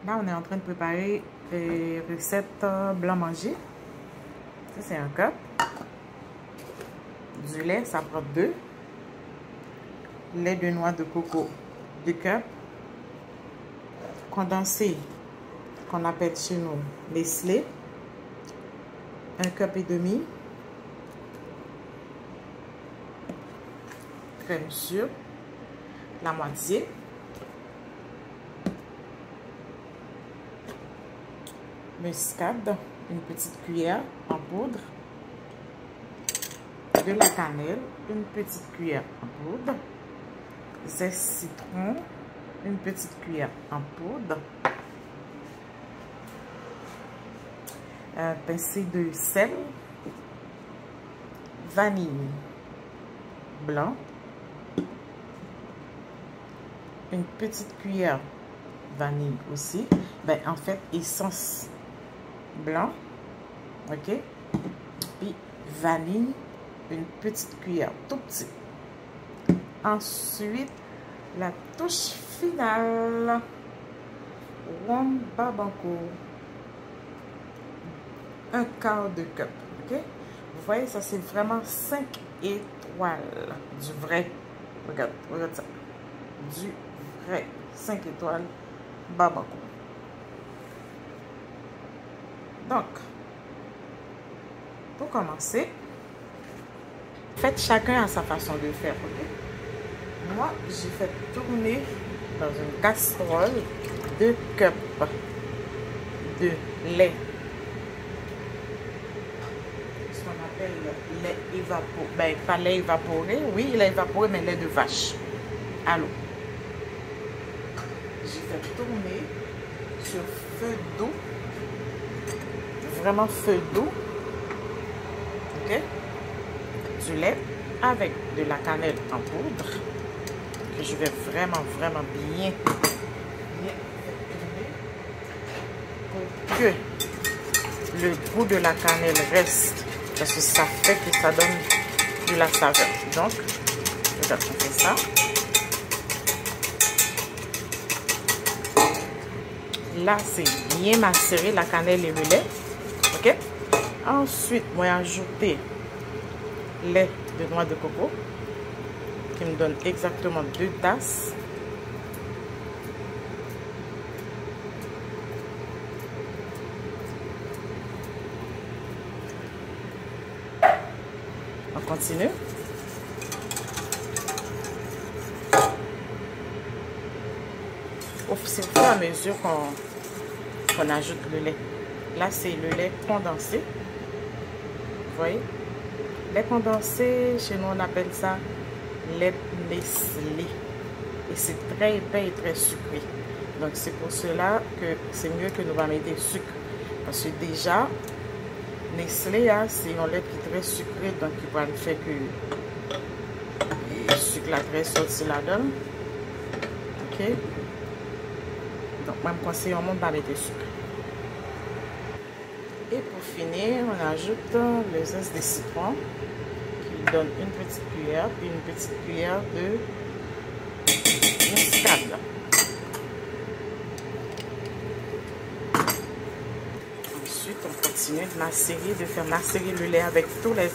Là, on est en train de préparer les recettes blanc manger. Ça, c'est un cup. Du lait, ça prend 2. Lait de noix de coco, 2 cups. Condensé, qu'on appelle chez nous Nestlé, 1,5 cup. Crème sûre, la moitié. Muscade, une petite cuillère en poudre. De la cannelle, une petite cuillère en poudre. Zeste citron, une petite cuillère en poudre. Un pincée de sel. Vanille blanc. Une petite cuillère vanille aussi. Ben, en fait, essence blanc. OK? Puis vanille, une petite cuillère, tout petit. Ensuite, la touche finale. Rhum Babanco. 1/4 de cup. OK? Vous voyez, ça c'est vraiment 5 étoiles. Du vrai. Regarde ça. Du vrai. 5 étoiles Babanco. Donc, pour commencer, faites chacun à sa façon de faire. OK? Moi, j'ai fait tourner dans une casserole 2 cups de lait. Ce qu'on appelle lait évaporé. Ben, pas lait évaporé. Oui, il est évaporé, mais lait de vache. À l'eau. J'ai fait tourner sur feu d'eau. Vraiment feu d'eau. OK? Du lait avec de la cannelle en poudre. Que je vais vraiment bien tourner pour que le goût de la cannelle reste, parce que ça fait que ça donne de la saveur. Donc, regarde, on fait ça. Là, c'est bien macéré, la cannelle et le lait. OK? Ensuite, moi, j'ai ajouté lait de noix de coco, qui me donne exactement 2 tasses. On continue. C'est au fur et à mesure qu'on ajoute le lait. Là, c'est le lait condensé. Vous voyez? Lait condensé, chez nous, on appelle ça lait Nestlé. Et c'est très épais et très sucré. Donc, c'est pour cela que c'est mieux que nous allons mettre du sucre. Parce que déjà, Nestlé, c'est un lait qui est très sucré. Donc, il va le faire que le sucre la graisse sorti là-dedans. OK? Donc, moi, je conseille au monde de mettre du sucre. Et pour finir, on ajoute le zeste de citron qui donne une petite cuillère, puis une petite cuillère de muscade. Ensuite, on continue de macérer, de faire macérer le lait avec tous les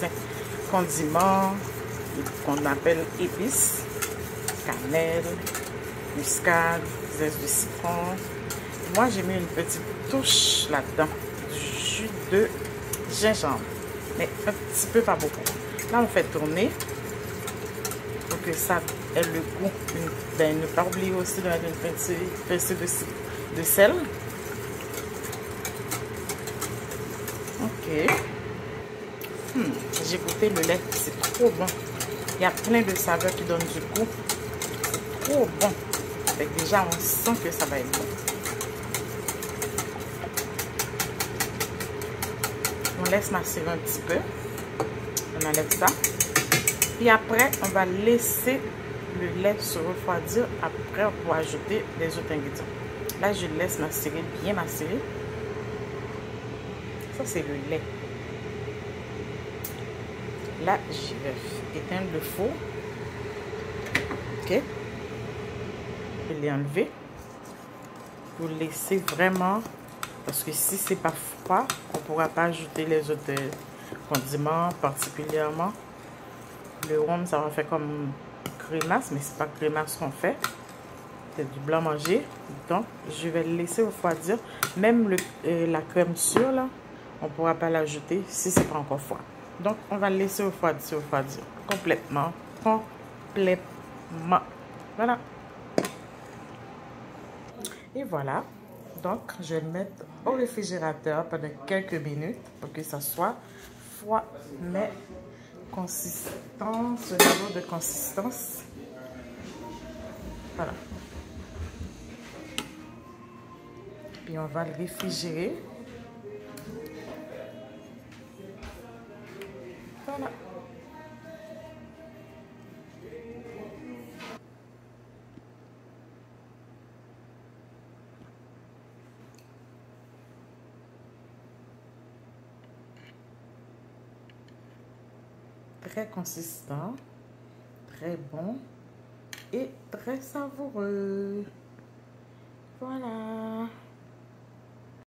condiments qu'on appelle épices, cannelle, muscade, zeste de citron. Moi, j'ai mis une petite touche là-dedans. Jus de gingembre, mais un petit peu, pas beaucoup. Là, on fait tourner pour que ça ait le goût. Ne pas oublier aussi de mettre une pincée de sel. OK. J'ai goûté le lait, c'est trop bon. Il y a plein de saveurs qui donnent du goût. C'est trop bon. Donc déjà, on sent que ça va être bon. On laisse macérer un petit peu. On enlève ça. Puis après, on va laisser le lait se refroidir. Après, on va ajouter les autres ingrédients. Là, je le laisse macérer, bien macérer. Ça, c'est le lait. Là, je vais éteindre le four. OK. Je l'ai enlevé. Vous laissez vraiment, parce que si c'est pas froid, on ne pourra pas ajouter les autres condiments, particulièrement le rhum. Ça va faire comme crémasse, mais c'est pas crémasse qu'on fait, c'est du blanc manger. Donc je vais le laisser refroidir. Même la crème sûre là, on ne pourra pas l'ajouter si c'est pas encore froid. Donc on va le laisser refroidir complètement. Voilà. Et voilà. Donc je vais le mettre au réfrigérateur pendant quelques minutes pour que ça soit froid mais consistant, ce niveau de consistance. Voilà. Puis on va le réfrigérer. Voilà. Très consistant, très bon et très savoureux. Voilà.